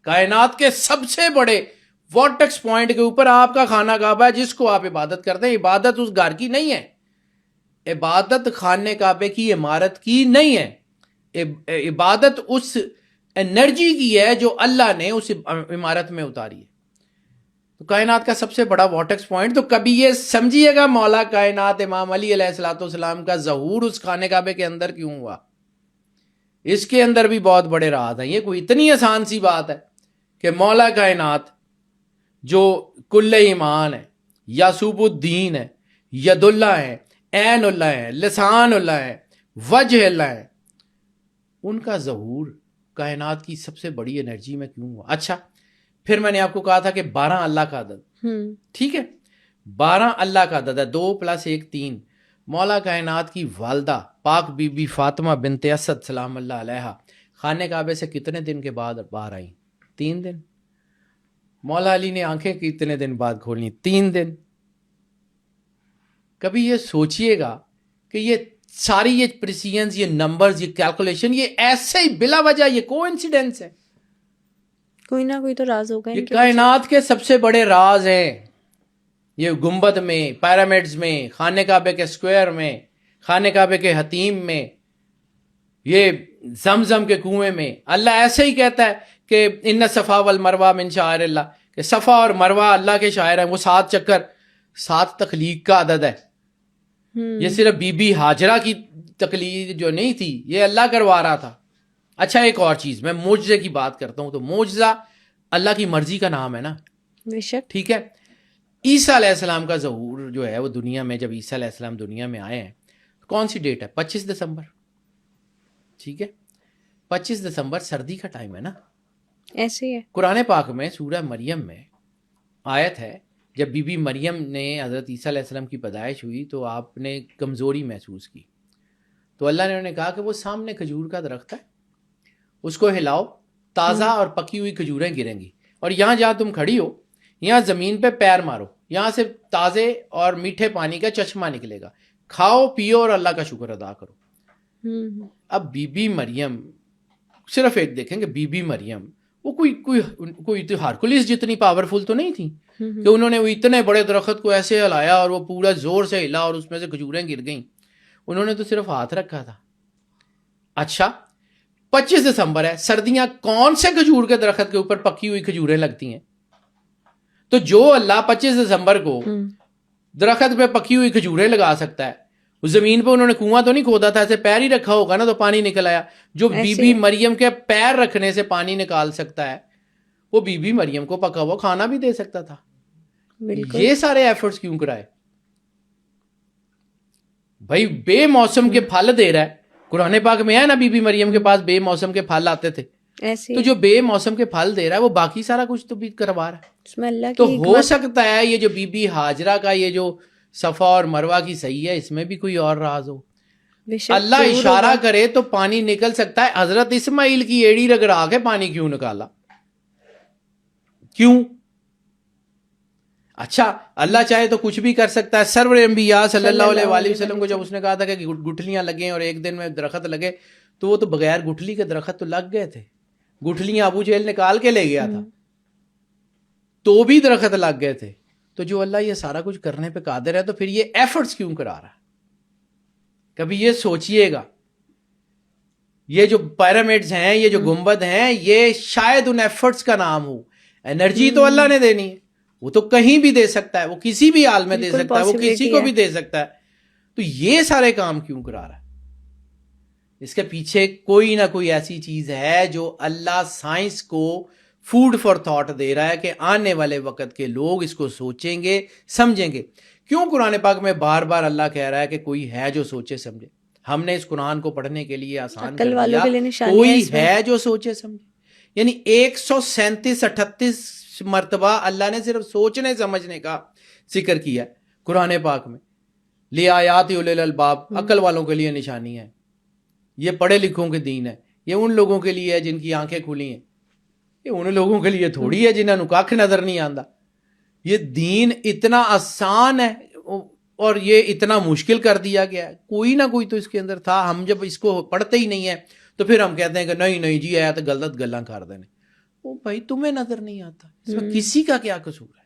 کائنات کے سب سے بڑے وارٹیکس پوائنٹ کے اوپر آپ کا خانہ کعبہ ہے جس کو آپ عبادت کرتے ہیں. عبادت اس گھر کی نہیں ہے, عبادت خانہ کعبے کی عمارت کی نہیں ہے, عبادت اس انرجی کی ہے جو اللہ نے اس عمارت میں اتاری ہے. تو کائنات کا سب سے بڑا وارٹیکس پوائنٹ. تو کبھی یہ سمجھیے گا مولا کائنات امام علی علیہ الصلوۃ والسلام کا ظہور اس خانہ کعبے کے اندر کیوں ہوا, اس کے اندر بھی بہت بڑے راز ہیں. یہ کوئی اتنی آسان سی بات ہے کہ مولا کائنات جو کل ایمان ہے, یاسوب الدین ہے, ید اللہ ہے, عین اللہ ہے, لسان اللہ ہے, وجہ اللہ ہے, ان کا ظہور کائنات کی سب سے بڑی انرجی میں کیوں ہوا. اچھا پھر میں نے آپ کو کہا تھا کہ 12 اللہ کا عدد, ٹھیک ہے, 12 اللہ کا عدد ہے, 2 + 1 3. مولا کائنات کی والدہ پاک بی بی فاطمہ بنت اسد سلام اللہ علیہا خانہ کعبے سے کتنے دن کے بعد باہر آئیں؟ 3 دن. مولا علی نے آنکھیں کتنے دن بعد کھولیں؟ 3 دن. کبھی یہ سوچئے گا کہ یہ ساری یہ پریسیجنز, یہ نمبرز, یہ کیلکولیشن, یہ ایسے ہی بلا وجہ یہ کو انسیڈنس ہے؟ کوئی نہ کوئی تو راز ہوگا. یہ کائنات کے سب سے بڑے راز ہیں. یہ گنبد میں, پیرامڈز میں, خانہ کعبے کے اسکوائر میں, خانہ کعبے کے حتیم میں, یہ زمزم کے کنویں میں. اللہ ایسے ہی کہتا ہے کہ ان صفا والمروہ من شعائر اللہ, کہ صفا اور مروہ اللہ کے شاعر ہیں. وہ 7 چکر 7 تخلیق کا عدد ہے. یہ صرف بی بی ہاجرہ کی تخلیق جو نہیں تھی, یہ اللہ کروا رہا تھا. اچھا ایک اور چیز, میں معجزے کی بات کرتا ہوں. تو معجزہ اللہ کی مرضی کا نام ہے نا, بے شک, ٹھیک ہے. عیسیٰ علیہ السلام کا ظہور جو ہے وہ دنیا میں, جب عیسیٰ علیہ السلام دنیا میں آئے ہیں, کون سی ڈیٹ ہے؟ 25 دسمبر, ٹھیک ہے. 25 دسمبر سردی کا ٹائم ہے نا, ایسے ہی ہے. قرآن پاک میں سورہ مریم میں آیت ہے, جب بی بی مریم نے حضرت عیسیٰ علیہ السلام کی پیدائش ہوئی تو آپ نے کمزوری محسوس کی, تو اللہ نے انہیں کہا کہ وہ سامنے کھجور کا درخت ہے, اس کو ہلاؤ, تازہ اور پکی ہوئی کھجوریں گریں گی, اور یہاں جہاں تم کھڑی ہو یہاں زمین پہ پیر مارو, یہاں سے تازے اور میٹھے پانی کا چشمہ نکلے گا, کھاؤ پیو اور اللہ کا شکر ادا کرو. اب بی بی مریم, صرف ایک دیکھیں کہ بی بی مریم وہ کوئی ہرکولس جتنی پاورفل تو نہیں تھی کہ انہوں نے وہ اتنے بڑے درخت کو ایسے ہلایا اور وہ پورا زور سے ہلا اور اس میں سے کھجوریں گر گئیں. انہوں نے تو صرف ہاتھ رکھا تھا. اچھا 25 دسمبر ہے, سردیاں, کون سے کھجور کے درخت کے اوپر پکی ہوئی کھجوریں لگتی ہیں؟ تو جو اللہ 25 دسمبر کو درخت پہ پکی ہوئی کھجوریں لگا سکتا ہے, اس زمین پہ انہوں نے کنواں تو نہیں کھودا تھا, ایسے پیر ہی رکھا ہوگا نا تو پانی نکل آیا. جو بی بی مریم کے پیر رکھنے سے پانی نکال سکتا ہے, وہ بی بی مریم کو پکا ہوا کھانا بھی دے سکتا تھا. یہ سارے ایفرٹس کیوں کرائے بھائی؟ بے موسم کے پھل دے رہا ہے. قرآن پاک میں ہے نا, بی بی مریم کے پاس بے موسم کے پھل آتے تھے, تو جو بے موسم کے پھل دے رہا ہے وہ باقی سارا کچھ تو بھی کروا رہا ہے. تو ہو سکتا ہے یہ جو بی بی ہاجرہ کا یہ جو صفا اور مروہ کی صحیح ہے, اس میں بھی کوئی اور راز ہو. اللہ اشارہ کرے تو پانی نکل سکتا ہے. حضرت اسماعیل کی ایڑی رگڑا کے پانی کیوں نکالا؟ کیوں؟ اچھا اللہ چاہے تو کچھ بھی کر سکتا ہے. سرور انبیاء صلی اللہ علیہ وآلہ وسلم کو جب اس نے کہا تھا کہ گٹھلیاں لگیں اور ایک دن میں درخت لگے, تو وہ تو بغیر گٹھلی کے درخت تو لگ گئے تھے. گٹھلیاں ابو جہل نکال کے لے گیا تھا تو بھی درخت لگ گئے تھے. تو جو اللہ یہ سارا کچھ کرنے پہ قادر ہے, تو پھر یہ ایفرٹس کیوں کرا رہا ہے؟ کبھی یہ سوچئے گا. یہ جو پیرامڈز ہیں, یہ جو گنبد ہیں, یہ شاید ان ایفرٹس کا نام ہو. انرجی تو اللہ نے دینی ہے, وہ تو کہیں بھی دے سکتا ہے, وہ کسی بھی حال میں دے سکتا ہے, وہ کسی کو بھی دے سکتا ہے. تو یہ سارے کام کیوں کرا رہا ہے؟ اس کے پیچھے کوئی نہ کوئی ایسی چیز ہے جو اللہ سائنس کو فوڈ فار تھاٹ دے رہا ہے کہ آنے والے وقت کے لوگ اس کو سوچیں گے, سمجھیں گے. کیوں قرآن پاک میں بار بار اللہ کہہ رہا ہے کہ کوئی ہے جو سوچے سمجھے؟ ہم نے اس قرآن کو پڑھنے کے لیے آسان کر دیا, کوئی ہے جو سوچے سمجھے. یعنی 137-38 مرتبہ اللہ نے صرف سوچنے سمجھنے کا ذکر کیا ہے قرآن پاک میں. لِآیاتِ اُولِی الْأَلْبَاب, عقل والوں کے لیے نشانی ہے. یہ پڑھے لکھوں کے دین ہے. یہ ان لوگوں کے لیے ہے جن کی آنکھیں کھلی ہیں. یہ ان لوگوں کے لیے تھوڑی ہے جنہوں نے کھ نظر نہیں آتا. یہ دین اتنا آسان ہے اور یہ اتنا مشکل کر دیا گیا ہے. کوئی نہ کوئی تو اس کے اندر تھا. ہم جب اس کو پڑھتے ہی نہیں ہیں تو پھر ہم کہتے ہیں کہ نہیں جی آیا تو غلط گلاں کر دینے. وہ بھائی تمہیں نظر نہیں آتا, اس میں کسی کا کیا قصور ہے؟